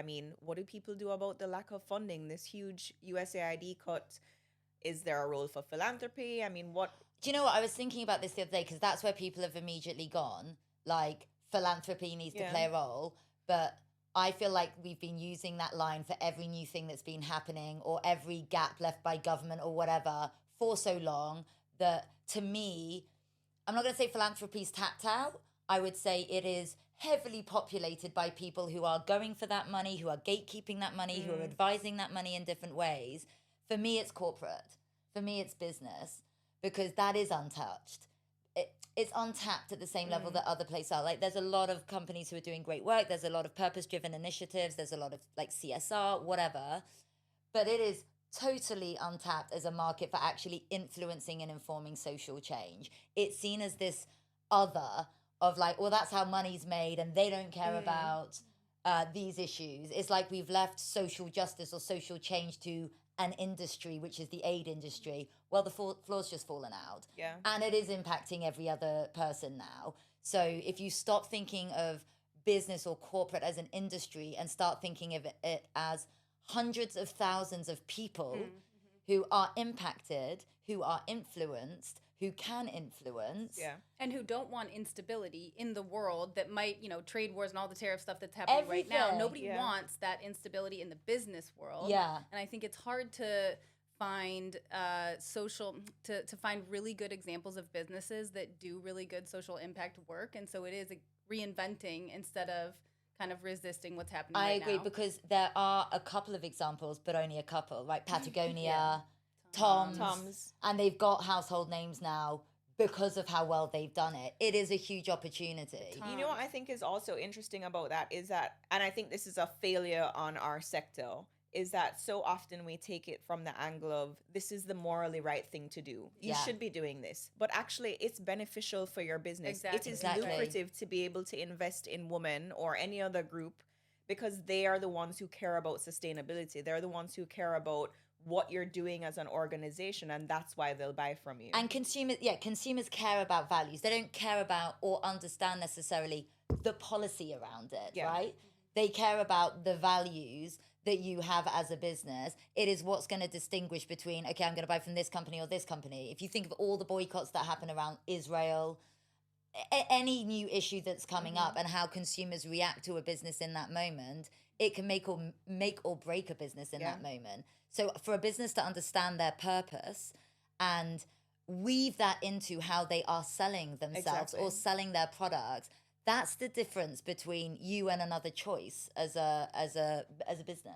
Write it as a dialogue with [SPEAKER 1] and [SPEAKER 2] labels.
[SPEAKER 1] I mean, what do people do about the lack of funding? This huge USAID cut. Is there a role for philanthropy? I mean, what?
[SPEAKER 2] Do you know what? I was thinking about this the other day because that's where people have immediately gone. Like, philanthropy needs to play a role. But I feel like we've been using that line for every new thing that's been happening or every gap left by government or whatever for so long that, to me, I'm not going to say philanthropy's tapped out. I would say it is heavily populated by people who are going for that money, who are gatekeeping that money, who are advising that money in different ways. For me, it's corporate. For me, it's business, because that is untouched. It's untapped at the same level that other places are. Like, there's a lot of companies who are doing great work. There's a lot of purpose-driven initiatives. There's a lot of, like, CSR, whatever. But it is totally untapped as a market for actually influencing and informing social change. It's seen as this other of, like, well, that's how money's made and they don't care about these issues. It's like we've left social justice or social change to an industry, which is the aid industry. Well, the floor's just fallen out.
[SPEAKER 1] Yeah.
[SPEAKER 2] And it is impacting every other person now. So if you stop thinking of business or corporate as an industry and start thinking of it as hundreds of thousands of people who are impacted, who are influenced, who can influence.
[SPEAKER 1] Yeah.
[SPEAKER 3] And who don't want instability in the world that might, trade wars and all the tariff stuff that's happening right now. Nobody wants that instability in the business world.
[SPEAKER 2] Yeah.
[SPEAKER 3] And I think it's hard to find to find really good examples of businesses that do really good social impact work. And so it is reinventing instead of kind of resisting what's happening
[SPEAKER 2] I
[SPEAKER 3] right
[SPEAKER 2] agree,
[SPEAKER 3] now.
[SPEAKER 2] because there are a couple of examples, but only a couple, right? Patagonia, Tom's, and they've got household names now because of how well they've done it. It is a huge opportunity.
[SPEAKER 1] You know what I think is also interesting about that is that, and I think this is a failure on our sector, is that so often we take it from the angle of this is the morally right thing to do. You should be doing this. But actually, it's beneficial for your business.
[SPEAKER 3] Exactly.
[SPEAKER 1] It is lucrative to be able to invest in women or any other group, because they are the ones who care about sustainability. They're the ones who care about what you're doing as an organization, and that's why they'll buy from you.
[SPEAKER 2] And consumers care about values. They don't care about or understand necessarily the policy around it, right? They care about the values that you have as a business. It is what's going to distinguish between, okay, I'm going to buy from this company or this company. If you think of all the boycotts that happen around Israel, any new issue that's coming up and how consumers react to a business in that moment, it can make or break a business in that moment. So for a business to understand their purpose and weave that into how they are selling themselves or selling their products, that's the difference between you and another choice as a business.